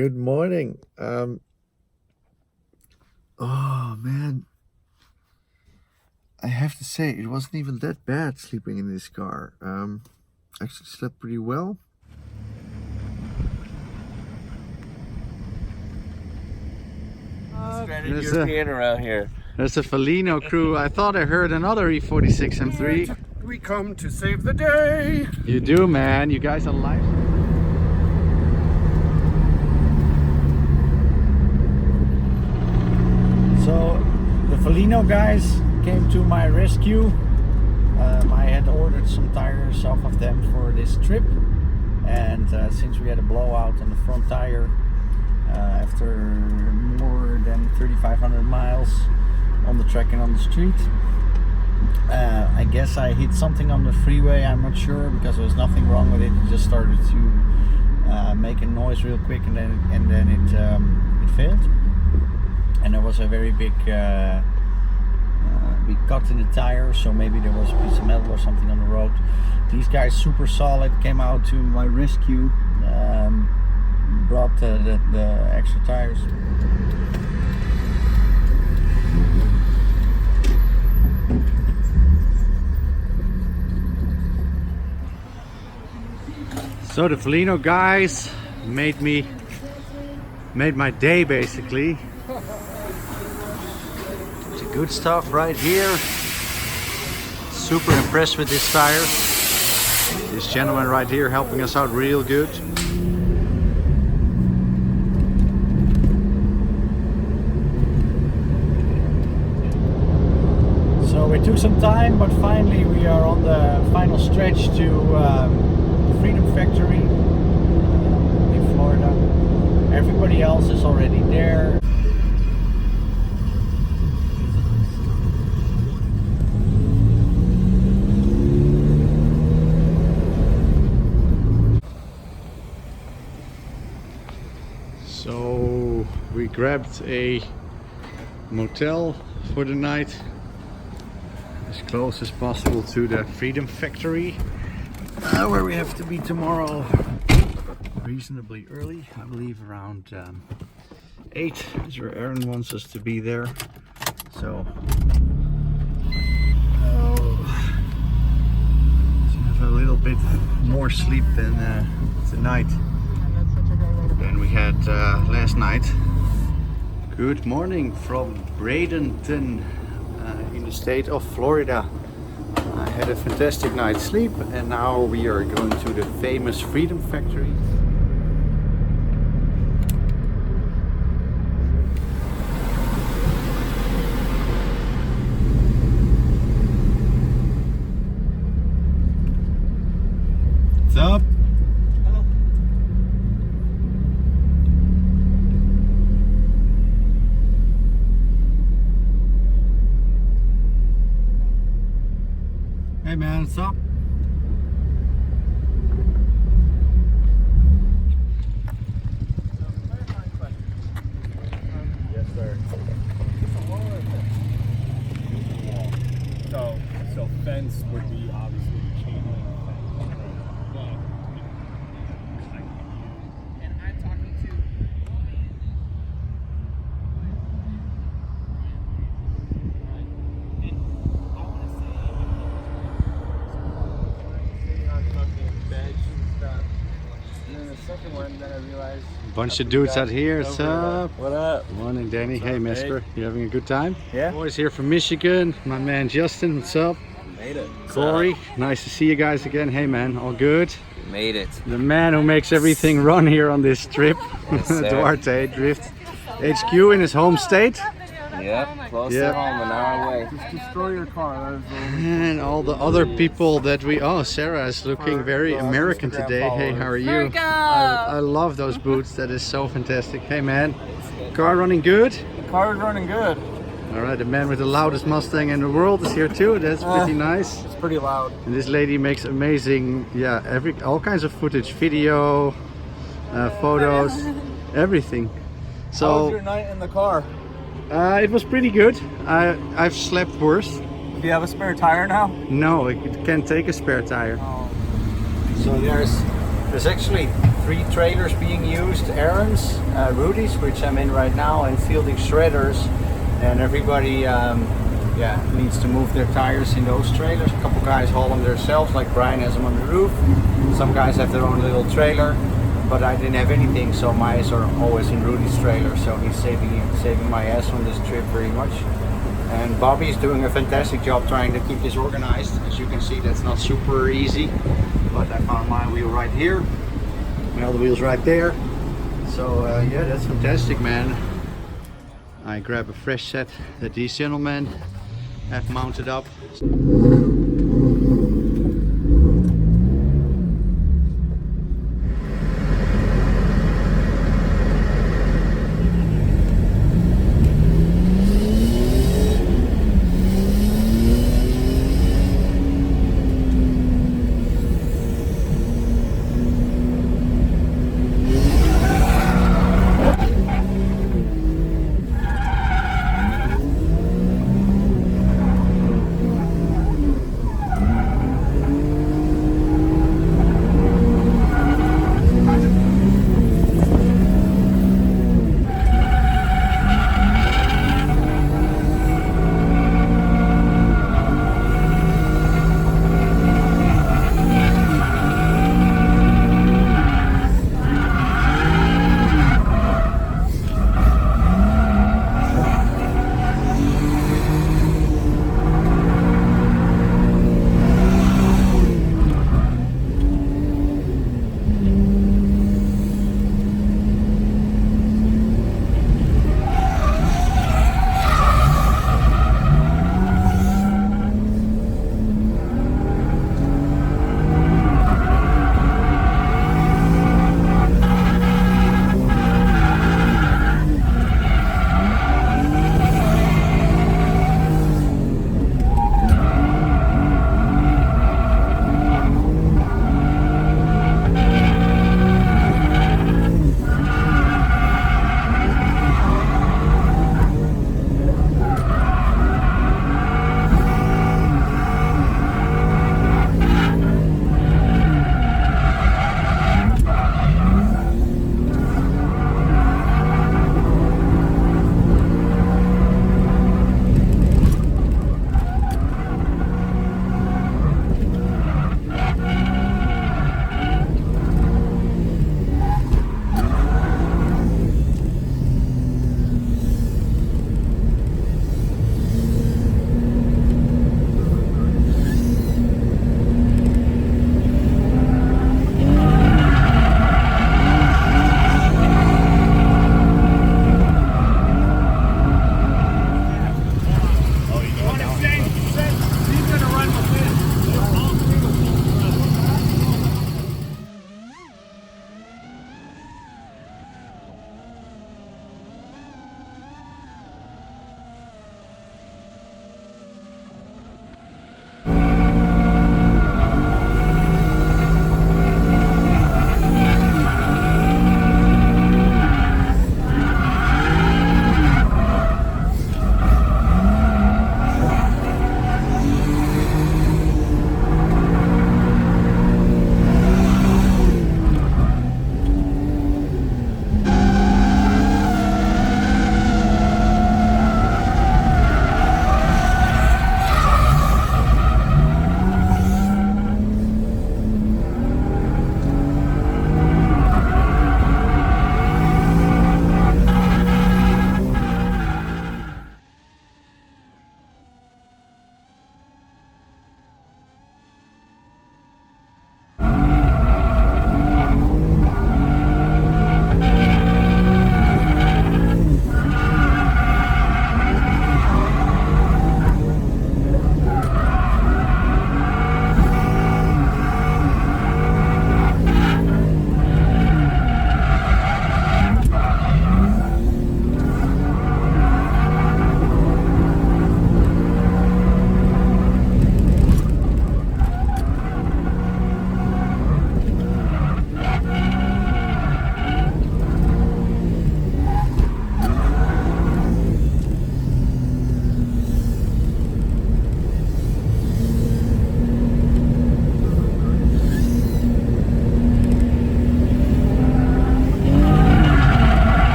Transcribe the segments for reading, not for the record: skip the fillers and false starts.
Good morning. Oh man, I have to say it wasn't even that bad sleeping in this car. Actually slept pretty well. Stranded European around here. There's a Felino crew. I thought I heard another E46 M3. We come to save the day. You do, man. You guys are live. So the Felino guys came to my rescue. I had ordered some tires off of them for this trip, and since we had a blowout on the front tire after more than 3,500 miles on the track and on the street, I guess I hit something on the freeway. I'm not sure, because there was nothing wrong with it. It just started to make a noise real quick, and then it failed. And there was a very big cut in the tire, so maybe there was a piece of metal or something on the road. These guys, super solid, came out to my rescue, brought the extra tires. So the Felino guys made my day basically. Good stuff right here. Super impressed with this tire. This gentleman right here helping us out real good. So we took some time, but finally we are on the final stretch to the Freedom Factory in Florida. Everybody else is already there. So we grabbed a motel for the night, as close as possible to the Freedom Factory, where we have to be tomorrow reasonably early. I believe around 8 is where Aaron wants us to be there. So have a little bit more sleep than tonight than we had last night. Good morning from Bradenton in the state of Florida. I had a fantastic night's sleep, and now we are going to the famous Freedom Factory. What's up? Hey man, what's up? Yes, sir. So fence would be obviously chain link fence. And I'm talking to second one, then I realized Bunch of dudes out here. What's up? What up? Morning, Danny. What's Hey, up, Mesker. You having a good time? Yeah. Boys here from Michigan. My man Justin. What's up? Made it. Corey. Nice to see you guys again. Hey, man. All good? Made it. The man who makes everything run here on this trip. Yes, sir. Duarte Drift HQ in his home state. Yep. Close Yep. to home, an hour away. Just destroy your car. And all the other people that we... Oh, Sarah is looking very American today. Hey, how are you? I love those boots. That is so fantastic. Hey, man. Car running good? The car's running good. All right, the man with the loudest Mustang in the world is here too. That's pretty nice. It's pretty loud. And this lady makes amazing, all kinds of footage, video, photos, everything. How was So your night in the car? it was pretty good. I've slept worse. Do you have a spare tire now? No, it can't take a spare tire. Oh. So there's There's actually 3 trailers being used, Aaron's, Rudy's, which I'm in right now, and fielding shredders, and everybody needs to move their tires in those trailers. A couple guys haul them themselves, like Brian has them on the roof. Some guys have their own little trailer, but I didn't have anything, so mine are always in Rudy's trailer, so he's saving my ass on this trip very much. And Bobby's doing a fantastic job trying to keep this organized. As you can see, that's not super easy, but I found my wheel right here, my other wheel's right there. So yeah, that's fantastic, man. I grab a fresh set that these gentlemen have mounted up.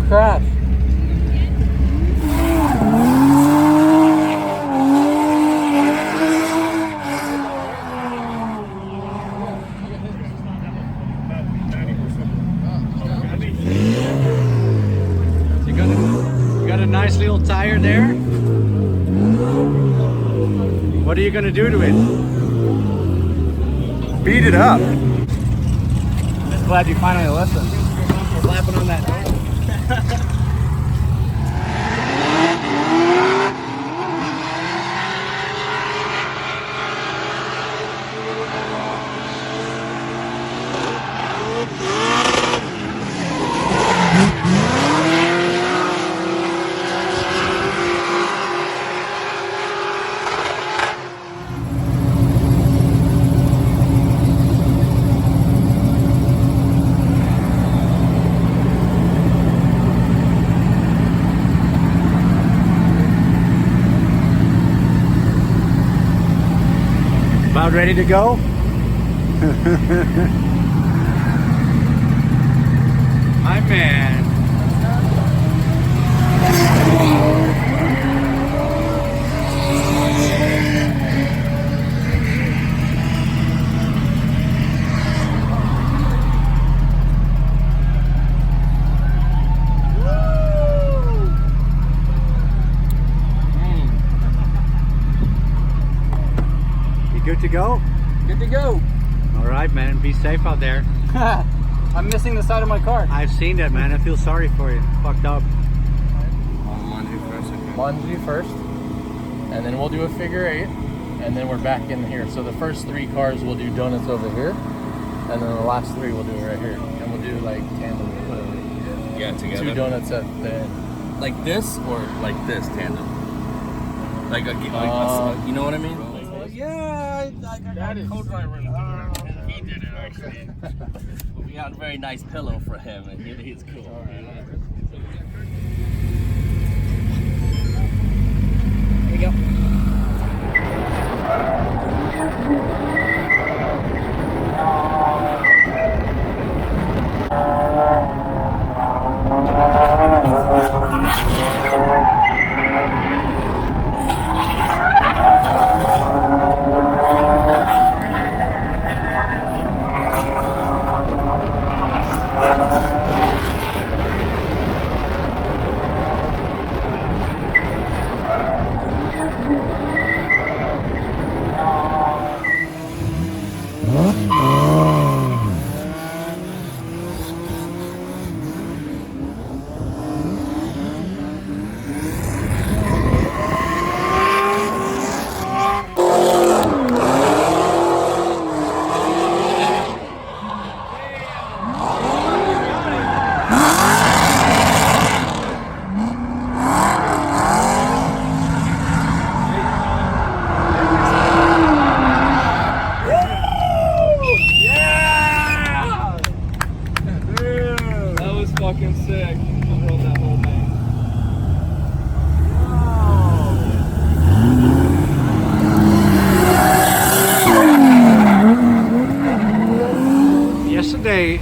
crash. You got a nice little tire there. What are you gonna do to it? Beat it up. I'm just glad you finally listened. Slapping on that door. About ready to go? My man. Good to go? Good to go. All right, man. Be safe out there. I'm missing the side of my car. I've seen that, man. I feel sorry for you. Fucked up. Lunge first, and then we'll do a figure 8, and then we're back in here. So the first 3 cars will do donuts over here, and then the last 3 we'll do right here, and we'll do like tandem, whatever. Yeah, together. 2 donuts at the end. Like this or like this tandem? Like a, you know what I mean? Yeah, I got a co-driver. He did it actually. We got a very nice pillow for him, and he's cool. Here we go.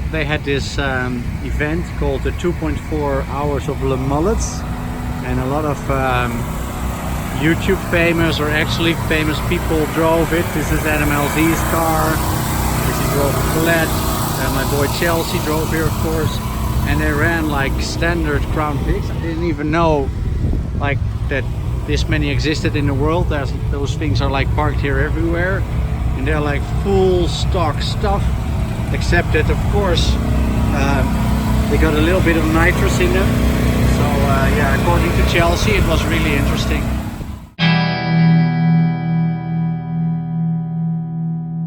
They had this event called the 2.4 Hours of Le Mullets, and a lot of YouTube famous or actually famous people drove it. This is NMLZ's car. This is drove Colette, and my boy Chelsea drove here, of course. And they ran like standard Crown Vics. I didn't even know like that this many existed in the world. Those things are like parked here everywhere, and they're like full stock stuff. Except that, of course, they got a little bit of nitrous in them. So yeah, according to Chelsea, it was really interesting.